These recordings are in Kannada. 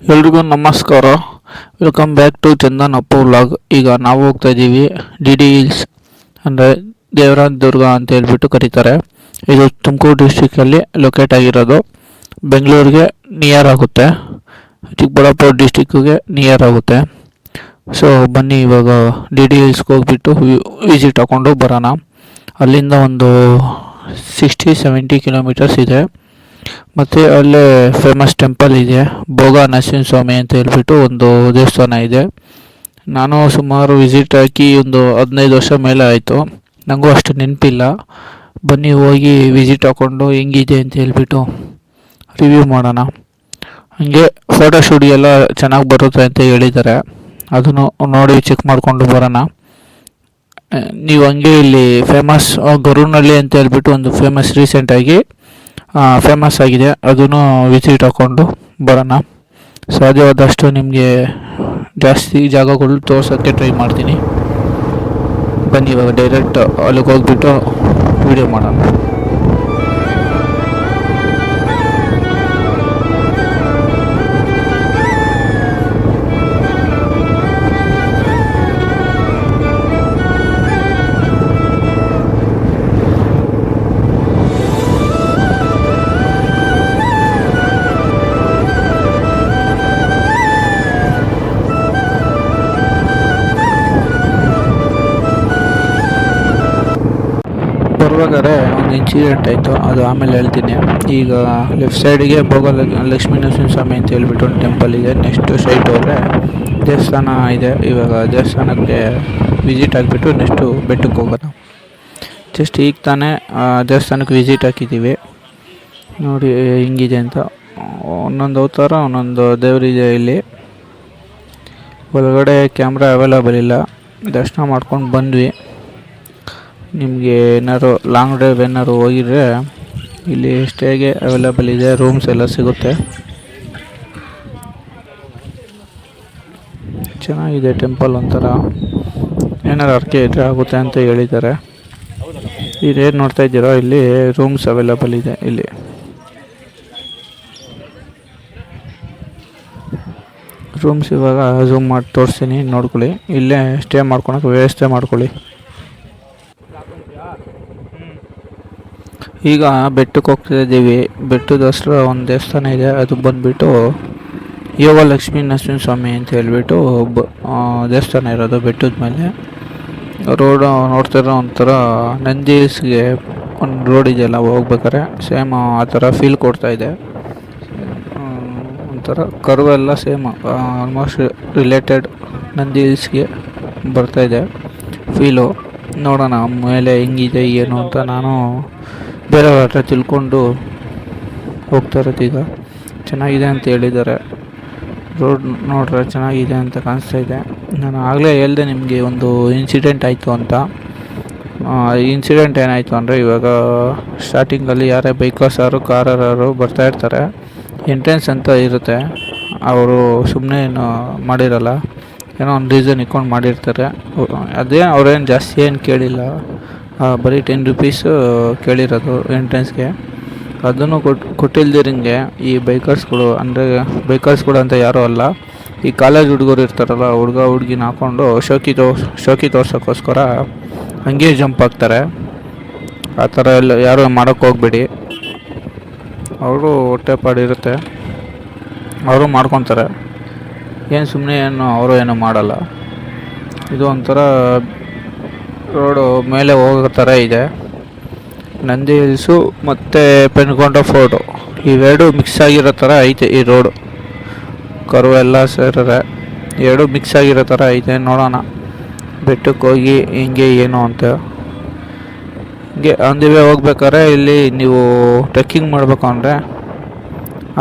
ಎಲ್ರಿಗೂ ನಮಸ್ಕಾರ. Welcome back to Chandan Appu vlog. ಈಗ ನಾವು ಹೋಗ್ತಾ ಇದ್ದೀವಿ ಡಿ ಡಿ ಹಿಲ್ಸ್, ಅಂದರೆ ದೇವರಾಜ ದುರ್ಗ ಅಂತ ಹೇಳ್ಬಿಟ್ಟು ಕರೀತಾರೆ. ಇದು ತುಮಕೂರು ಡಿಸ್ಟಿಕಲ್ಲಿ ಲೊಕೇಟ್ ಆಗಿರೋದು. ಬೆಂಗಳೂರಿಗೆ ನಿಯರ್ ಆಗುತ್ತೆ, ಚಿಕ್ಕಬಳ್ಳಾಪುರ ಡಿಸ್ಟಿಕ್ಕಿಗೆ ನಿಯರ್ ಆಗುತ್ತೆ. ಸೊ ಬನ್ನಿ ಇವಾಗ ಡಿ ಡಿ ಹಿಲ್ಸ್ಗೆ ಹೋಗ್ಬಿಟ್ಟು ವಿಸಿಟ್ ಹಾಕ್ಕೊಂಡು ಬರೋಣ. ಅಲ್ಲಿಂದ ಒಂದು 60-70 ಕಿಲೋಮೀಟರ್ಸ್ ಇದೆ. ಮತ್ತು ಅಲ್ಲೇ ಫೇಮಸ್ ಟೆಂಪಲ್ ಇದೆ, ಭೋಗ ನರಸಿಂಹಸ್ವಾಮಿ ಅಂತ ಹೇಳ್ಬಿಟ್ಟು ಒಂದು ದೇವಸ್ಥಾನ ಇದೆ. ನಾನು ಸುಮಾರು ವಿಸಿಟ್ ಹಾಕಿ ಒಂದು 15 ವರ್ಷ ಮೇಲೆ ಆಯಿತು, ನನಗೂ ಅಷ್ಟು ನೆನಪಿಲ್ಲ. ಬನ್ನಿ ಹೋಗಿ ವಿಸಿಟ್ ಹಾಕ್ಕೊಂಡು ಹೆಂಗಿದೆ ಅಂತ ಹೇಳ್ಬಿಟ್ಟು ರಿವ್ಯೂ ಮಾಡೋಣ. ಹಾಗೆ ಫೋಟೋಶೂಟ್ಗೆಲ್ಲ ಚೆನ್ನಾಗಿ ಬರುತ್ತೆ ಅಂತ ಹೇಳಿದ್ದಾರೆ, ಅದನ್ನು ನೋಡಿ ಚೆಕ್ ಮಾಡಿಕೊಂಡು ಬರೋಣ. ನೀವು ಹಂಗೆ ಇಲ್ಲಿ ಫೇಮಸ್ ಗರುನಹಳ್ಳಿ ಅಂತ ಹೇಳ್ಬಿಟ್ಟು ಒಂದು ಫೇಮಸ್ ರೀಸೆಂಟಾಗಿ ಫೇಮಸ್ ಆಗಿದೆ, ಅದನ್ನು ವಿಸಿಟ್ ಹಾಕ್ಕೊಂಡು ಬರೋಣ. ಸಾಧ್ಯವಾದಷ್ಟು ನಿಮಗೆ ಜಾಸ್ತಿ ಜಾಗಗಳು ತೋರ್ಸೋಕ್ಕೆ ಟ್ರೈ ಮಾಡ್ತೀನಿ. ಬನ್ನಿ ಇವಾಗ ಡೈರೆಕ್ಟ್ ಅಲ್ಲಿಗೆ ಹೋಗ್ಬಿಟ್ಟು ವಿಡಿಯೋ ಮಾಡೋಣ. ಬರ್ಬೇಕಾದ್ರೆ ಒಂದು ಇನ್ಸಿಡೆಂಟ್ ಆಯಿತು, ಅದು ಆಮೇಲೆ ಹೇಳ್ತೀನಿ. ಈಗ ಲೆಫ್ಟ್ ಸೈಡಿಗೆ ಭೋಗ ಲಕ್ಷ್ಮೀ ನರಸಿಂಹಸ್ವಾಮಿ ಅಂತ ಹೇಳ್ಬಿಟ್ಟು ಒಂದು ಟೆಂಪಲ್ ಇದೆ. ನೆಕ್ಸ್ಟ್ ಸೈಡ್ ಹೋದರೆ ದೇವಸ್ಥಾನ ಇದೆ. ಇವಾಗ ದೇವಸ್ಥಾನಕ್ಕೆ ವಿಸಿಟ್ ಆಗಿಬಿಟ್ಟು ನೆಕ್ಸ್ಟು ಬೆಟ್ಟಕ್ಕೆ ಹೋಗೋಣ. ಜಸ್ಟ್ ಈಗ ತಾನೇ ದೇವಸ್ಥಾನಕ್ಕೆ ವಿಸಿಟ್ ಹಾಕಿದ್ದೀವಿ, ನೋಡಿ ಹಿಂಗಿದೆ ಅಂತ. ಒಂದೊಂದು ಅವತಾರ ಒಂದೊಂದು ದೇವರಿದೆ ಇಲ್ಲಿ. ಒಳಗಡೆ ಕ್ಯಾಮ್ರಾ ಅವೈಲೇಬಲ್ ಇಲ್ಲ, ದರ್ಶನ ಮಾಡ್ಕೊಂಡು ಬಂದ್ವಿ. ನಿಮಗೆ ಏನಾದ್ರು ಲಾಂಗ್ ಡ್ರೈವ್ ಏನಾದ್ರು ಹೋಗಿದ್ರೆ ಇಲ್ಲಿ ಸ್ಟೇಗೆ ಅವೈಲೇಬಲ್ ಇದೆ, ರೂಮ್ಸ್ ಎಲ್ಲ ಸಿಗುತ್ತೆ. ಚೆನ್ನಾಗಿದೆ ಟೆಂಪಲ್, ಒಂಥರ ಏನಾರು ಅರ್ಕೆ ಇದ್ರೆ ಆಗುತ್ತೆ ಅಂತ ಹೇಳಿದ್ದಾರೆ. ಇದೇನು ನೋಡ್ತಾ ಇದ್ದೀರೋ ಇಲ್ಲಿ ರೂಮ್ಸ್ ಅವೈಲೇಬಲ್ ಇದೆ. ಇಲ್ಲಿ ರೂಮ್ಸ್ ಇವಾಗ ಝೂಮ್ ಮಾಡಿ ತೋರಿಸ್ತೀನಿ, ನೋಡ್ಕೊಳ್ಳಿ. ಇಲ್ಲೇ ಸ್ಟೇ ಮಾಡ್ಕೊಳಕ್ಕೆ ವ್ಯವಸ್ಥೆ ಮಾಡ್ಕೊಳ್ಳಿ. ಈಗ ಬೆಟ್ಟಕ್ಕೆ ಹೋಗ್ತಾ ಇದ್ದೀವಿ. ಬೆಟ್ಟದ ಹತ್ರ ಒಂದು ದೇವಸ್ಥಾನ ಇದೆ, ಅದು ಬಂದುಬಿಟ್ಟು ಯೋಗ ಲಕ್ಷ್ಮೀ ನರಸಿಂಹಸ್ವಾಮಿ ಅಂತ ಹೇಳ್ಬಿಟ್ಟು ದೇವಸ್ಥಾನ ಇರೋದು ಬೆಟ್ಟದ ಮೇಲೆ. ರೋಡ್ ನೋಡ್ತಿರೋ ಒಂಥರ ನಂದಿ ಹಿಲ್ಸ್ಗೆ ಒಂದು ರೋಡ್ ಇದೆಯಲ್ಲ, ಹೋಗ್ಬೇಕಾರೆ ಸೇಮ್ ಆ ಥರ ಫೀಲ್ ಕೊಡ್ತಾಯಿದೆ. ಒಂಥರ ಕರ್ವ್ ಎಲ್ಲ ಸೇಮ್ ಆಲ್ಮೋಸ್ಟ್ ರಿಲೇಟೆಡ್ ನಂದಿ ಹಿಲ್ಸ್ಗೆ ಬರ್ತಾಯಿದೆ ಫೀಲು. ನೋಡೋಣ ಮೇಲೆ ಹೆಂಗಿದೆ ಏನು ಅಂತ ನಾನು ಬೇರೆಯವ್ರ ಹತ್ರ ತಿಳ್ಕೊಂಡು ಹೋಗ್ತಾ ಇರೋದು. ಈಗ ಚೆನ್ನಾಗಿದೆ ಅಂತ ಹೇಳಿದ್ದಾರೆ, ರೋಡ್ ನೋಡ್ರೆ ಚೆನ್ನಾಗಿದೆ ಅಂತ ಕಾಣಿಸ್ತಾ ಇದೆ. ನಾನು ಆಗಲೇ ಹೇಳಿದೆ ನಿಮಗೆ ಒಂದು ಇನ್ಸಿಡೆಂಟ್ ಆಯಿತು ಅಂತ. ಇನ್ಸಿಡೆಂಟ್ ಏನಾಯಿತು ಅಂದರೆ, ಇವಾಗ ಸ್ಟಾರ್ಟಿಂಗಲ್ಲಿ ಯಾರೇ ಬೈಕರ್ಸಾರು ಕಾರರು ಬರ್ತಾಯಿರ್ತಾರೆ, ಎಂಟ್ರೆನ್ಸ್ ಅಂತ ಇರುತ್ತೆ. ಅವರು ಸುಮ್ಮನೆ ಏನು ಮಾಡಿರಲ್ಲ, ಏನೋ ಒಂದು ರೀಸನ್ ಇಟ್ಕೊಂಡು ಮಾಡಿರ್ತಾರೆ. ಅದೇ ಅವ್ರೇನು ಜಾಸ್ತಿ ಏನು ಕೇಳಿಲ್ಲ, ಬರೀ 10 ರೂಪೀಸು ಕೇಳಿರೋದು ಎಂಟ್ರೆನ್ಸ್ಗೆ. ಅದನ್ನು ಕೊಟ್ಟಿಲ್ದಿರಂಗೆ ಈ ಬೈಕರ್ಸ್ಗಳು, ಅಂದರೆ ಬೈಕರ್ಸ್ಗಳು ಅಂತ ಯಾರೂ ಅಲ್ಲ, ಈ ಕಾಲೇಜ್ ಹುಡುಗರು ಇರ್ತಾರಲ್ಲ, ಹುಡುಗಿನ ಹಾಕ್ಕೊಂಡು ಶೋಕಿ ತೋರ್ಸೋಕ್ಕೋಸ್ಕರ ಹಂಗೆ ಜಂಪ್ ಆಗ್ತಾರೆ. ಆ ಥರ ಎಲ್ಲ ಯಾರು ಮಾಡೋಕ್ಕೆ ಹೋಗ್ಬೇಡಿ. ಅವರು ಹೊಟ್ಟೆಪಾಡಿರುತ್ತೆ, ಅವರು ಮಾಡ್ಕೊತಾರೆ. ಏನು ಸುಮ್ಮನೆ ಅವರು ಏನೂ ಮಾಡಲ್ಲ. ಇದು ಒಂಥರ ರೋಡು ಮೇಲೆ ಹೋಗೋ ಥರ ಇದೆ. ನಂದಿ ಹಿಲ್ಸು ಮತ್ತು ಪೆನ್ಕೊಂಡ ಫೋರ್ಟು ಇವೆರಡು ಮಿಕ್ಸ್ ಆಗಿರೋ ಥರ ಐತೆ ಈ ರೋಡು. ಕರು ಎಲ್ಲ ಸೇರಿದ್ರೆ ಎರಡು ಮಿಕ್ಸ್ ಆಗಿರೋ ಥರ ಐತೆ. ನೋಡೋಣ ಬೆಟ್ಟಕ್ಕೆ ಹೋಗಿ ಹಿಂಗೆ ಏನು ಅಂತ. ಹಿಂಗೆ ಅಂದಿವೆ ಹೋಗ್ಬೇಕಾದ್ರೆ ಇಲ್ಲಿ ನೀವು ಟ್ರೆಕ್ಕಿಂಗ್ ಮಾಡಬೇಕು ಅಂದರೆ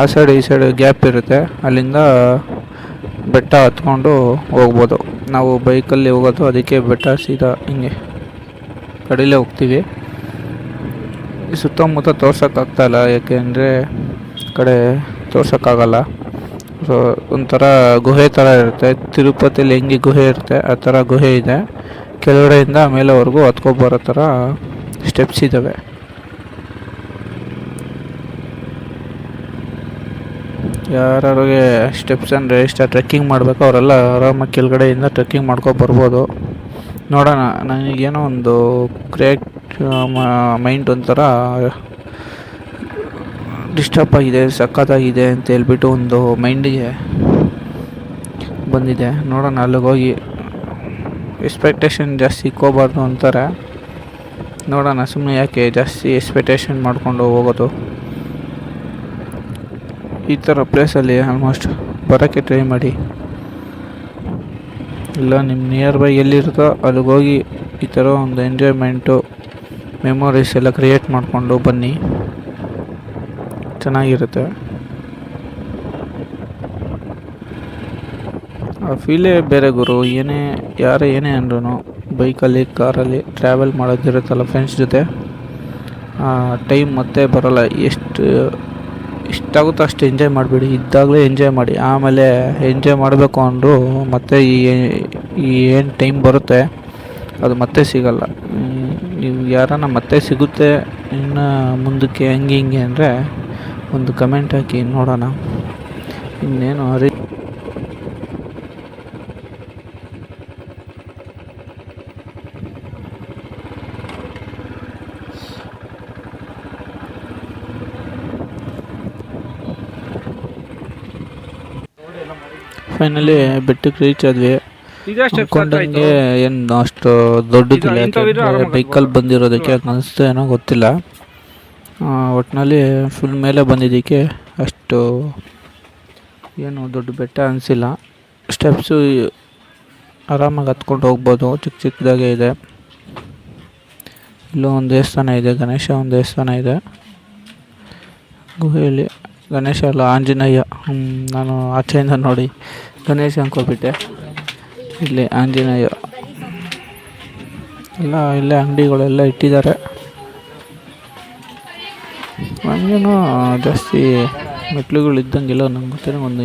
ಆ ಸೈಡ್ ಈ ಸೈಡ್ ಗ್ಯಾಪ್ ಇರುತ್ತೆ, ಅಲ್ಲಿಂದ ಬೆಟ್ಟ ಹತ್ಕೊಂಡು ಹೋಗ್ಬೋದು. ನಾವು ಬೈಕಲ್ಲಿ ಹೋಗೋದು, ಅದಕ್ಕೆ ಬೆಟ್ಟ ಸೀದಾ ಹಿಂಗೆ ಕಡೀಲೇ ಹೋಗ್ತೀವಿ. ಸುತ್ತಮುತ್ತ ತೋರ್ಸೋಕ್ಕಾಗ್ತಾಯಿಲ್ಲ, ಯಾಕೆಂದರೆ ಕಡೆ ತೋರ್ಸೋಕ್ಕಾಗಲ್ಲ. ಸೊ ಒಂಥರ ಗುಹೆ ಥರ ಇರುತ್ತೆ, ತಿರುಪತಿಯಲ್ಲಿ ಹೆಂಗೆ ಗುಹೆ ಇರುತ್ತೆ ಆ ಥರ ಗುಹೆ ಇದೆ. ಕೆಳಗಡೆಯಿಂದ ಮೇಲೆವರೆಗೂ ಹತ್ಕೊಬರೋ ಥರ ಸ್ಟೆಪ್ಸ್ ಇದ್ದಾವೆ. ಯಾರಿಗೆ ಸ್ಟೆಪ್ಸ್ ಅಂದರೆ ಇಷ್ಟ, ಟ್ರೆಕ್ಕಿಂಗ್ ಮಾಡಬೇಕು ಅವರೆಲ್ಲ ಆರಾಮಾಗಿ ಕೆಳಗಡೆಯಿಂದ ಟ್ರೆಕ್ಕಿಂಗ್ ಮಾಡ್ಕೊ ಬರ್ಬೋದು. ನೋಡೋಣ, ನನಗೇನೋ ಒಂದು ಕ್ರಿಯೇಟ್ ಮೈಂಡ್ ಒಂಥರ ಡಿಸ್ಟರ್ಬ್ ಆಗಿದೆ, ಸಖತ್ತಾಗಿದೆ ಅಂತ ಹೇಳ್ಬಿಟ್ಟು ಒಂದು ಮೈಂಡಿಗೆ ಬಂದಿದೆ. ನೋಡೋಣ, ಅಲ್ಲಿಗೆ ಹೋಗಿ ಎಕ್ಸ್ಪೆಕ್ಟೇಷನ್ ಜಾಸ್ತಿ ಇಕ್ಕೋಬಾರ್ದು ಅಂತಾರೆ. ನೋಡೋಣ, ಸುಮ್ಮನೆ ಯಾಕೆ ಜಾಸ್ತಿ ಎಕ್ಸ್ಪೆಕ್ಟೇಷನ್ ಮಾಡಿಕೊಂಡು ಹೋಗೋದು. ಈ ಥರ ಪ್ಲೇಸಲ್ಲಿ ಆಲ್ಮೋಸ್ಟ್ ಬರೋಕ್ಕೆ ಟ್ರೈ ಮಾಡಿ. ಇಲ್ಲ ನಿಮ್ಮ ನಿಯರ್ ಬೈ ಎಲ್ಲಿರುತ್ತೋ ಅಲ್ಲಿಗೆ ಹೋಗಿ ಈ ಥರ ಒಂದು ಎಂಜಾಯ್ಮೆಂಟು, ಮೆಮೊರೀಸ್ ಎಲ್ಲ ಕ್ರಿಯೇಟ್ ಮಾಡಿಕೊಂಡು ಬನ್ನಿ, ಚೆನ್ನಾಗಿರುತ್ತೆ. ಆ ಫೀಲೇ ಬೇರೆ ಗುರು. ಯಾರೇ ಏನೇ ಅಂದ್ರೂ ಬೈಕಲ್ಲಿ, ಕಾರಲ್ಲಿ ಟ್ರಾವೆಲ್ ಮಾಡೋದಿರುತ್ತಲ್ಲ ಫ್ರೆಂಡ್ಸ್ ಜೊತೆ, ಟೈಮ್ ಮತ್ತೆ ಬರೋಲ್ಲ. ಎಷ್ಟಾಗುತ್ತೋ ಅಷ್ಟು ಎಂಜಾಯ್ ಮಾಡಿಬಿಡಿ. ಇದ್ದಾಗಲೇ ಎಂಜಾಯ್ ಮಾಡಿ. ಆಮೇಲೆ ಎಂಜಾಯ್ ಮಾಡಬೇಕು ಅಂದರೂ ಮತ್ತೆ ಈ ಏನು ಟೈಮ್ ಬರುತ್ತೆ ಅದು ಮತ್ತೆ ಸಿಗಲ್ಲ. ನೀವು ಯಾರನ್ನ ಮತ್ತೆ ಸಿಗುತ್ತೆ ಇನ್ನು ಮುಂದಕ್ಕೆ ಹಂಗೆ ಹಿಂಗೆ ಅಂದರೆ ಒಂದು ಕಮೆಂಟ್ ಹಾಕಿ ನೋಡೋಣ. ಇನ್ನೇನು ಫೈನಲಿ ಬೆಟ್ಟಕ್ಕೆ ರೀಚ್ ಆದ್ವಿ. ಅಂದ್ಕೊಂಡಂಗೆ ಏನು ಅಷ್ಟು ದೊಡ್ಡದಿಲ್ಲ, ಯಾಕೆಂದರೆ ಬೈಕಲ್ಲಿ ಬಂದಿರೋದಕ್ಕೆ ಅನಿಸ್ತು ಏನೋ ಗೊತ್ತಿಲ್ಲ. ಒಟ್ಟಿನಲ್ಲಿ ಫುಲ್ ಮೇಲೆ ಬಂದಿದ್ದಕ್ಕೆ ಅಷ್ಟು ಏನು ದೊಡ್ಡ ಬೆಟ್ಟ ಅನಿಸಿಲ್ಲ. ಸ್ಟೆಪ್ಸು ಆರಾಮಾಗಿ ಹತ್ಕೊಂಡು ಹೋಗ್ಬೋದು, ಚಿಕ್ಕ ಚಿಕ್ಕದಾಗೆ ಇದೆ. ಇಲ್ಲೂ ಒಂದು ದೇವಸ್ಥಾನ ಇದೆ, ಗಣೇಶ ಒಂದು ದೇವಸ್ಥಾನ ಇದೆ ಗುಹೆಯಲ್ಲಿ. ಗಣೇಶ ಅಲ್ಲ, ಆಂಜನೇಯ. ನಾನು ಆಚೆಯಿಂದ ನೋಡಿ ಗಣೇಶ ಅಂದ್ಕೊಬಿಟ್ಟೆ. ಇಲ್ಲಿ ಆಂಜನೇಯ. ಇಲ್ಲೇ ಅಂಗಡಿಗಳೆಲ್ಲ ಇಟ್ಟಿದ್ದಾರೆ. ನನಗೇನು ಜಾಸ್ತಿ ಮೆಟ್ಲುಗಳು ಇದ್ದಂಗಿಲ್ಲ, ನಂಗೆ ಗೊತ್ತಿರೋ ಒಂದು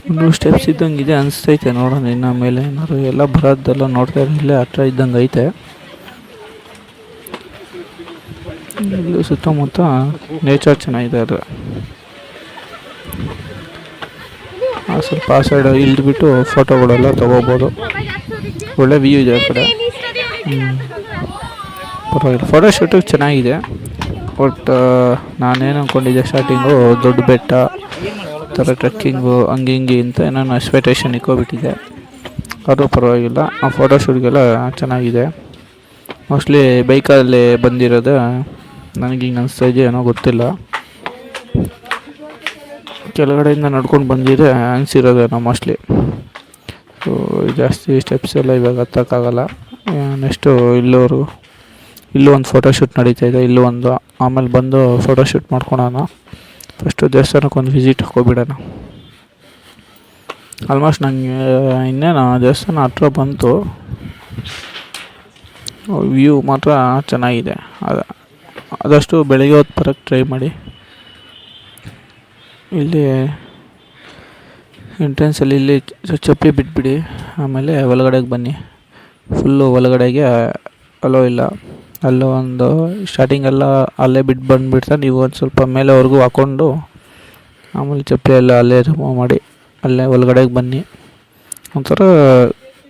200 ಸ್ಟೆಪ್ಸ್ ಇದ್ದಂಗಿದೆ ಅನಿಸ್ತೈತೆ. ನೋಡೋಣ ಇನ್ನು ಮೇಲೆ ಏನಾದ್ರು ಎಲ್ಲ ಬರೋದೆಲ್ಲ ನೋಡ್ತಾ ಇಲ್ಲೇ ಹತ್ರ ಇದ್ದಂಗೆ ಐತೆ. ಇಲ್ಲಿ ಸುತ್ತಮುತ್ತ ನೇಚರ್ ಚೆನ್ನಾಗಿದೆ. ಅದು ಸ್ವಲ್ಪ ಆ ಸೈಡ್ ಇಳಿದ್ಬಿಟ್ಟು ಫೋಟೋಗಳೆಲ್ಲ ತೊಗೋಬೋದು. ಒಳ್ಳೆ ವ್ಯೂ ಇದೆ ಆ ಕಡೆ. ಪರವಾಗಿಲ್ಲ, ಫೋಟೋಶೂಟಿಗೆ ಚೆನ್ನಾಗಿದೆ. ಬಟ್ ನಾನೇನು ಅಂದ್ಕೊಂಡಿದ್ದೆ ಸ್ಟಾರ್ಟಿಂಗು ದೊಡ್ಡ ಬೆಟ್ಟ ಥರ ಟ್ರೆಕ್ಕಿಂಗು ಹಂಗೆ ಹಿಂಗೆ ಅಂತ ನಾನು ಎಕ್ಸ್ಪೆಕ್ಟೇಷನ್ ಇಕ್ಕೋಬಿಟ್ಟಿದ್ದೆ. ಅದು ಪರವಾಗಿಲ್ಲ, ಆ ಫೋಟೋಶೂಟ್ಗೆಲ್ಲ ಚೆನ್ನಾಗಿದೆ. ಮೋಸ್ಟ್ಲಿ ಬೈಕಲ್ಲಿ ಬಂದಿರೋದು ನನಗೆ ಹಿಂಗೆ ಅನಿಸ್ತಾ ಇದೆಯೋ ಏನೋ ಗೊತ್ತಿಲ್ಲ. ಕೆಳಗಡೆಯಿಂದ ನಡ್ಕೊಂಡು ಬಂದಿದ್ರೆ ಅನಿಸಿರೋದೇನೋ ಮೋಸ್ಟ್ಲಿ. ಸೊ ಜಾಸ್ತಿ ಸ್ಟೆಪ್ಸ್ ಎಲ್ಲ ಇವಾಗ ಹತ್ತಕ್ಕಾಗಲ್ಲ. ನೆಕ್ಸ್ಟು ಇಲ್ಲೂ ಒಂದು ಫೋಟೋಶೂಟ್ ನಡೀತಾ ಇದೆ, ಇಲ್ಲೂ ಒಂದು. ಆಮೇಲೆ ಬಂದು ಫೋಟೋಶೂಟ್ ಮಾಡ್ಕೊಳೋಣ. ಫಸ್ಟು ದೇವಸ್ಥಾನಕ್ಕೆ ಒಂದು ವಿಸಿಟ್ ಹೋಗ್ಬಿಡೋಣ. ಆಲ್ಮೋಸ್ಟ್ ನನಗೆ ಇನ್ನೇನು ದೇವಸ್ಥಾನ ಹತ್ರ ಬಂತು. ವ್ಯೂ ಮಾತ್ರ ಚೆನ್ನಾಗಿದೆ. ಆದಷ್ಟು ಬೆಳಗ್ಗೆ ಹೊತ್ತು ಬರೋಕ್ಕೆ ಟ್ರೈ ಮಾಡಿ. ಇಲ್ಲಿ ಎಂಟ್ರೆನ್ಸಲ್ಲಿ ಇಲ್ಲಿ ಚಪ್ಪಲಿ ಬಿಟ್ಬಿಡಿ, ಆಮೇಲೆ ಒಳಗಡೆಗೆ ಬನ್ನಿ. ಫುಲ್ಲು ಒಳಗಡೆಗೆ ಅಲೋ ಇಲ್ಲ. ಅಲ್ಲೋ ಒಂದು ಸ್ಟಾರ್ಟಿಂಗೆಲ್ಲ ಅಲ್ಲೇ ಬಿಟ್ಟು ಬಂದುಬಿಡ್ತಾರೆ. ನೀವು ಒಂದು ಸ್ವಲ್ಪ ಮೇಲೆವರೆಗೂ ಹಾಕ್ಕೊಂಡು ಆಮೇಲೆ ಚಪ್ಪಲಿ ಎಲ್ಲ ಅಲ್ಲೇ ರಿಮೂವ್ ಮಾಡಿ ಅಲ್ಲೇ ಒಳಗಡೆಗೆ ಬನ್ನಿ. ಒಂಥರ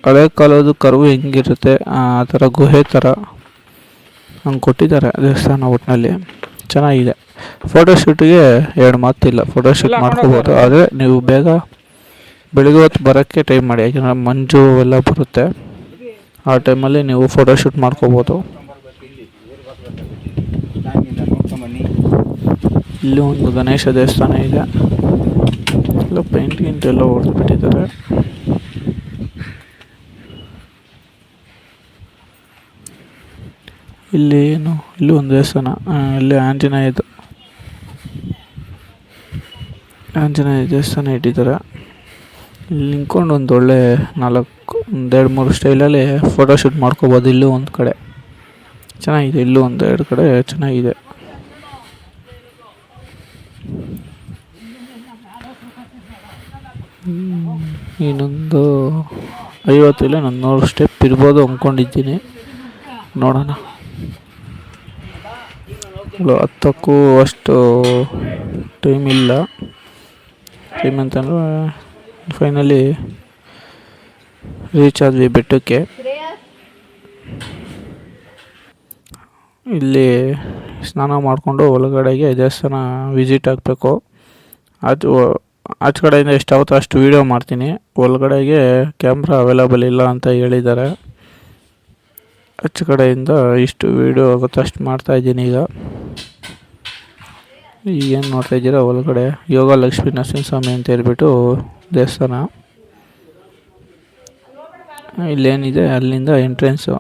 ಹಳೆ ಕಾಲದ ಕರ್ವು ಹೆಂಗಿರುತ್ತೆ ಆ ಥರ ಗುಹೆ ಥರ ಹಂಗೆ ಕೊಟ್ಟಿದ್ದಾರೆ ದೇವಸ್ಥಾನ. ಒಟ್ಟಿನಲ್ಲಿ ಚೆನ್ನಾಗಿದೆ. ಫೋಟೋಶೂಟಿಗೆ 2 ಮಾತಿಲ್ಲ, ಫೋಟೋಶೂಟ್ ಮಾಡ್ಕೋಬೋದು. ಆದರೆ ನೀವು ಬೇಗ ಬೆಳಗ್ಗೆ ಹೊತ್ತು ಬರೋಕ್ಕೆ ಟ್ರೈ ಮಾಡಿ, ಯಾಕೆಂದರೆ ಮಂಜು ಎಲ್ಲ ಬರುತ್ತೆ. ಆ ಟೈಮಲ್ಲಿ ನೀವು ಫೋಟೋಶೂಟ್ ಮಾಡ್ಕೋಬೋದು. ಇಲ್ಲಿ ಒಂದು ಗಣೇಶ ದೇವಸ್ಥಾನ ಇದೆ. ಎಲ್ಲ ಪೇಂಟ್ ಎಲ್ಲ ಹೊಡೆದ್ಬಿಟ್ಟಿದ್ದಾರೆ. ಇಲ್ಲಿ ಒಂದು ದೇವಸ್ಥಾನ, ಇಲ್ಲಿ ಆಂಜನೇಯ ದೇವಸ್ಥಾನ ಇಟ್ಟಿದ್ದಾರೆ. ಇಲ್ಲಿ ನಿಂತ್ಕೊಂಡು ಒಂದು ಒಳ್ಳೆ 2-3 ಸ್ಟೈಲಲ್ಲಿ ಫೋಟೋಶೂಟ್ ಮಾಡ್ಕೋಬೋದು. ಇಲ್ಲೂ ಒಂದು ಕಡೆ ಚೆನ್ನಾಗಿದೆ, ಇಲ್ಲೂ 1-2 ಕಡೆ ಚೆನ್ನಾಗಿದೆ. ಇನ್ನೊಂದು 50 ಇಲ್ಲ 100 ಸ್ಟೆಪ್ ಇರ್ಬೋದು ಅಂದ್ಕೊಂಡಿದ್ದೀನಿ. ನೋಡೋಣ. ಹತ್ತಕ್ಕೂ ಅಷ್ಟು ಟೈಮ್ ಇಲ್ಲ. ಟೈಮ್ ಅಂತಂದರೆ ಫೈನಲಿ ರೀಚ್ ಆದ್ವಿ ಬೆಟ್ಟಕ್ಕೆ. ಇಲ್ಲಿ ಸ್ನಾನ ಮಾಡಿಕೊಂಡು ಒಳಗಡೆಗೆ ದೇವಸ್ಥಾನ ವಿಸಿಟ್ ಆಗಬೇಕು. ಆಚೆ ಕಡೆಯಿಂದ ಎಷ್ಟಾಗುತ್ತೋ ಅಷ್ಟು ವೀಡಿಯೋ ಮಾಡ್ತೀನಿ. ಒಳಗಡೆಗೆ ಕ್ಯಾಮ್ರಾ ಅವೈಲೇಬಲ್ ಇಲ್ಲ ಅಂತ ಹೇಳಿದ್ದಾರೆ. ಆಚೆ ಕಡೆಯಿಂದ ಇಷ್ಟು ವೀಡಿಯೋ ಆಗುತ್ತೋ ಅಷ್ಟು ಮಾಡ್ತಾಯಿದ್ದೀನಿ. ಈಗೇನು ನೋಡ್ತಾಯಿದ್ದೀರಾ, ಒಳಗಡೆ ಯೋಗ ಲಕ್ಷ್ಮೀ ನರಸಿಂಹಸ್ವಾಮಿ ಅಂತ ಹೇಳ್ಬಿಟ್ಟು ದೇವಸ್ಥಾನ. ಇಲ್ಲೇನಿದೆ ಅಲ್ಲಿಂದ ಎಂಟ್ರೆನ್ಸು.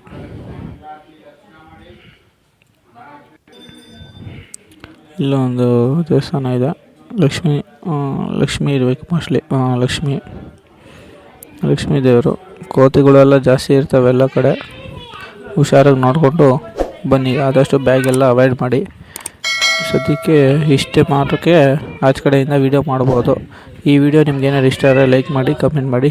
ಇಲ್ಲೊಂದು ದೇವಸ್ಥಾನ ಇದೆ. ಲಕ್ಷ್ಮಿ ಇರಬೇಕು ಮೋಸ್ಟ್ಲಿ. ಲಕ್ಷ್ಮೀ ದೇವರು. ಕೋತಿಗಳೆಲ್ಲ ಜಾಸ್ತಿ ಇರ್ತವೆ ಎಲ್ಲ ಕಡೆ. ಹುಷಾರಾಗಿ ನೋಡಿಕೊಂಡು ಬನ್ನಿ. ಆದಷ್ಟು ಬ್ಯಾಗೆಲ್ಲ ಅವಾಯ್ಡ್ ಮಾಡಿ. ಸದ್ಯಕ್ಕೆ ಇಷ್ಟೇ ಮಾತ್ರಕ್ಕೆ ಆಚೆ ಕಡೆಯಿಂದ ವೀಡಿಯೋ ಮಾಡ್ಬೋದು. ಈ ವಿಡಿಯೋ ನಿಮ್ಗೆ ಏನಾದ್ರು ಇಷ್ಟ ಆದರೆ ಲೈಕ್ ಮಾಡಿ, ಕಮೆಂಟ್ ಮಾಡಿ.